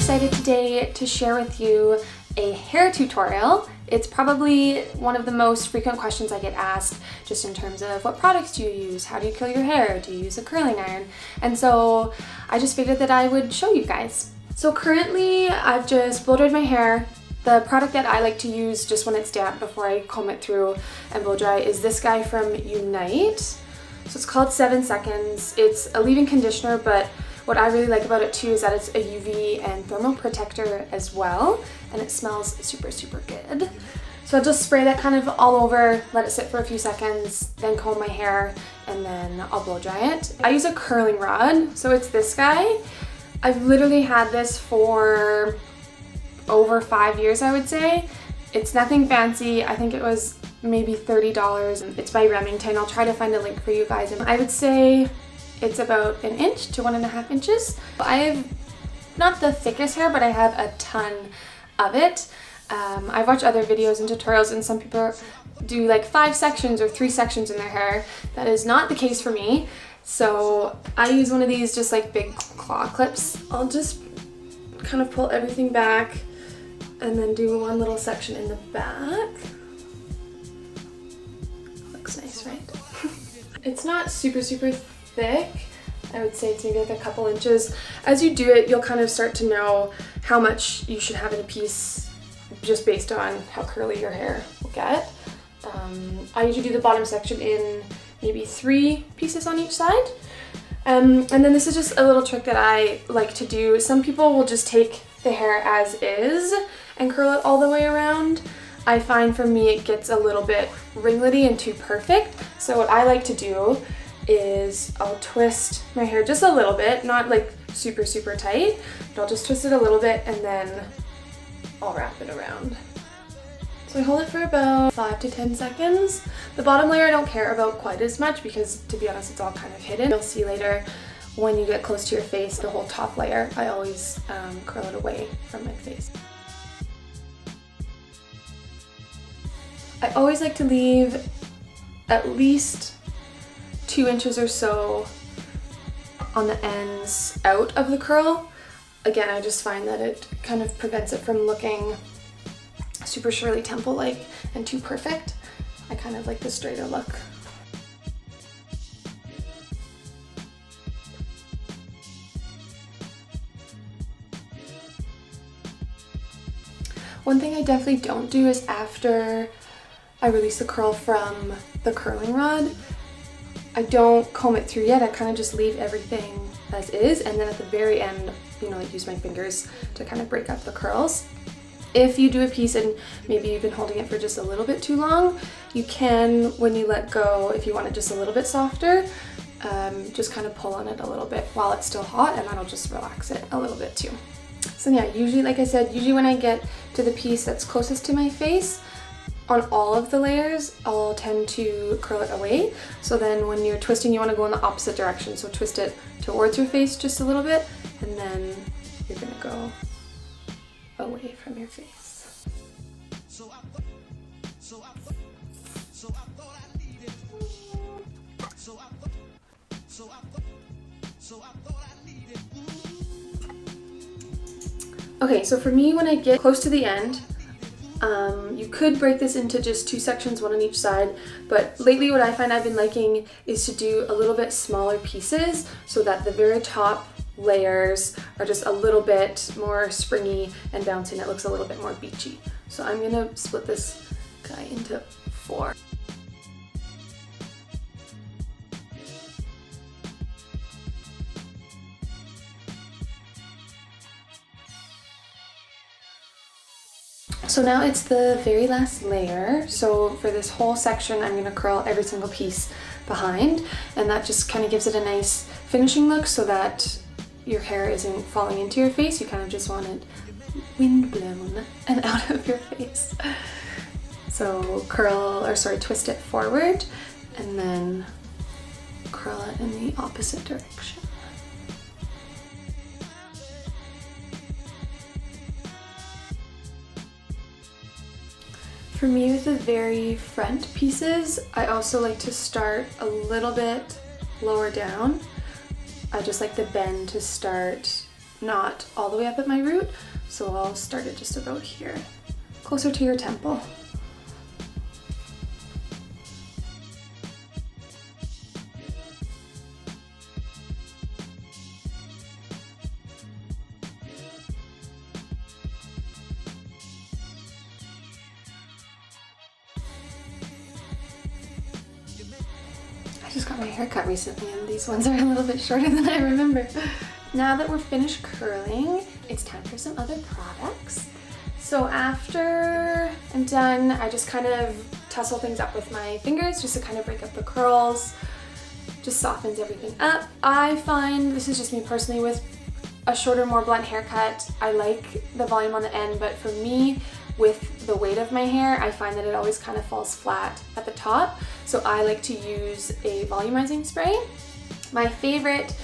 excited today to share with you a hair tutorial. It's probably one of the most frequent questions I get asked, just in terms of what products do you use, how do you curl your hair, do you use a curling iron? And so I just figured that I would show you guys. So currently I've just blow dried my hair. The product that I like to use just when it's damp before I comb it through and blow dry is this guy from Unite. So it's called 7 Seconds. It's a leave-in conditioner, but what I really like about it too is that it's a UV and thermal protector as well, and it smells super, super good. So I'll just spray that kind of all over, let it sit for a few seconds, then comb my hair, and then I'll blow dry it. I use a curling rod, so it's this guy. I've literally had this for over 5 years, I would say. It's nothing fancy. I think it was maybe $30. It's by Remington. I'll try to find a link for you guys. And I would say it's about 1 inch to 1.5 inches. I have not the thickest hair, but I have a ton of it. I've watched other videos and tutorials, and some people do like 5 sections or 3 sections in their hair. That is not the case for me. So I use one of these just like big claw clips. I'll just kind of pull everything back and then do one little section in the back. Looks nice, right? It's not super, super thick. I would say it's maybe like a couple inches. As you do it, you'll kind of start to know how much you should have in a piece just based on how curly your hair will get. I usually do the bottom section in maybe 3 pieces on each side. And then this is just a little trick that I like to do. Some people will just take the hair as is and curl it all the way around. I find for me it gets a little bit ringlety and too perfect. So what I like to do is I'll twist my hair just a little bit, not like super, super tight, but I'll just twist it a little bit and then I'll wrap it around. So I hold it for about 5 to 10 seconds. The bottom layer I don't care about quite as much because, to be honest, it's all kind of hidden. You'll see later when you get close to your face, the whole top layer, I always curl it away from my face. I always like to leave at least 2 inches or so on the ends out of the curl. Again, I just find that it kind of prevents it from looking super Shirley Temple-like and too perfect. I kind of like the straighter look. One thing I definitely don't do is after I release the curl from the curling rod, I don't comb it through yet. I kind of just leave everything as is, and then at the very end, you know, I use my fingers to kind of break up the curls. If you do a piece and maybe you've been holding it for just a little bit too long, you can, when you let go, if you want it just a little bit softer, just kind of pull on it a little bit while it's still hot, and that'll just relax it a little bit too. So yeah, usually, like I said, usually when I get to the piece that's closest to my face, on all of the layers, I'll tend to curl it away. So then when you're twisting, you want to go in the opposite direction. So twist it towards your face just a little bit, and then you're gonna go away from your face. Okay, so for me, when I get close to the end, you could break this into just 2 sections, one on each side, but lately what I find I've been liking is to do a little bit smaller pieces so that the very top layers are just a little bit more springy and bouncy, and it looks a little bit more beachy. So I'm gonna split this guy into 4. So now it's the very last layer. So for this whole section, I'm gonna curl every single piece behind, and that just kind of gives it a nice finishing look so that your hair isn't falling into your face. You kind of just want it wind blown and out of your face. So twist it forward and then curl it in the opposite direction. For me, with the very front pieces, I also like to start a little bit lower down. I just like the bend to start not all the way up at my root, so I'll start it just about here, closer to your temple. I just got my hair cut recently and these ones are a little bit shorter than I remember. Now that we're finished curling, it's time for some other products. So after I'm done, I just kind of tussle things up with my fingers just to kind of break up the curls, just softens everything up. I find, this is just me personally, with a shorter, more blunt haircut, I like the volume on the end, but for me, with the weight of my hair, I find that it always kind of falls flat at the top. So I like to use a volumizing spray. My favorite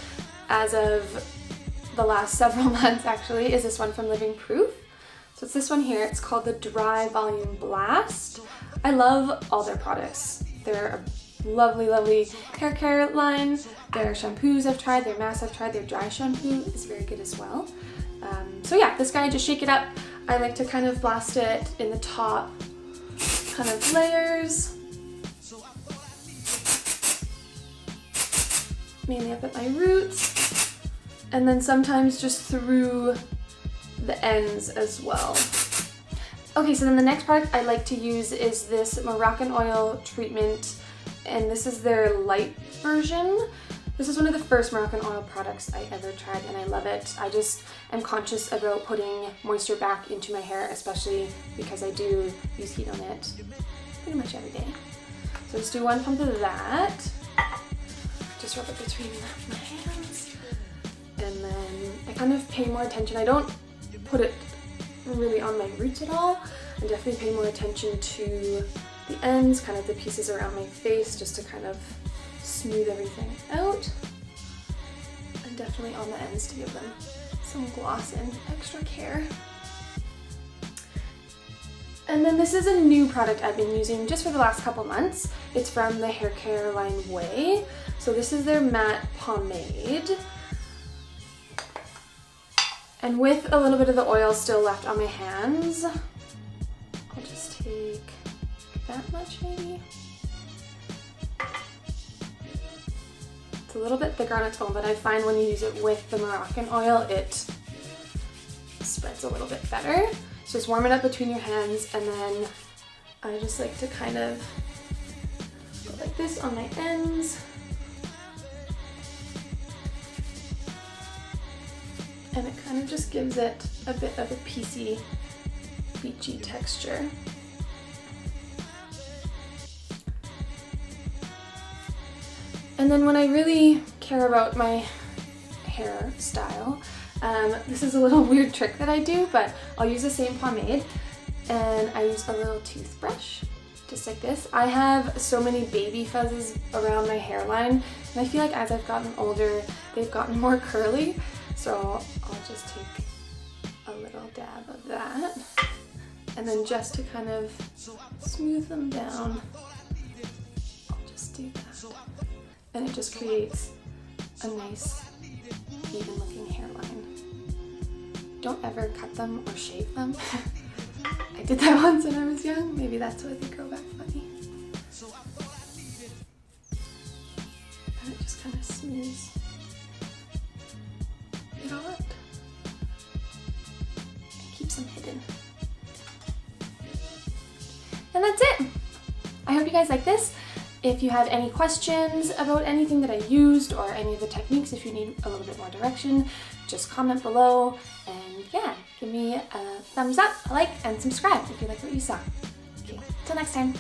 as of the last several months actually is this one from Living Proof. So it's this one here, it's called the Dry Volume Blast. I love all their products. They're a lovely, lovely hair care line. Their shampoos I've tried, their masks I've tried, their dry shampoo is very good as well. So yeah, this guy, just shake it up. I like to kind of blast it in the top kind of layers. Mainly up at my roots. And then sometimes just through the ends as well. Okay, so then the next product I like to use is this Moroccanoil treatment, and this is their light version. This is one of the first Moroccanoil products I ever tried and I love it. I just am conscious about putting moisture back into my hair, especially because I do use heat on it pretty much every day. So just do one pump of that. Just rub it between my hands. And then I kind of pay more attention. I don't put it really on my roots at all. I definitely pay more attention to the ends, kind of the pieces around my face, just to kind of smooth everything out. And definitely on the ends to give them some gloss and extra care. And then this is a new product I've been using just for the last couple months. It's from the hair care line Ouai. So this is their matte pomade. And with a little bit of the oil still left on my hands, I'll just take that much maybe. It's a little bit thicker on its own, but I find when you use it with the Moroccanoil, it spreads a little bit better. So just warm it up between your hands, and then I just like to kind of go like this on my ends. And it kind of just gives it a bit of a piecey, beachy texture. And then when I really care about my hairstyle, this is a little weird trick that I do, but I'll use the same pomade and I use a little toothbrush, just like this. I have so many baby fuzzes around my hairline, and I feel like as I've gotten older, they've gotten more curly. So I'll just take a little dab of that, and then just to kind of smooth them down, I'll just do that. And it just creates a nice, even looking hairline. Don't ever cut them or shave them. I did that once when I was young. Maybe that's why they grow back funny. And it just kind of smooths it all out. And keeps them hidden. And that's it. I hope you guys like this. If you have any questions about anything that I used or any of the techniques, if you need a little bit more direction, just comment below, and yeah, give me a thumbs up, a like, and subscribe if you like what you saw. Okay, till next time,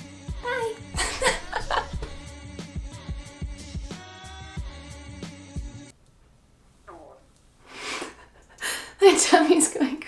bye! My tummy's going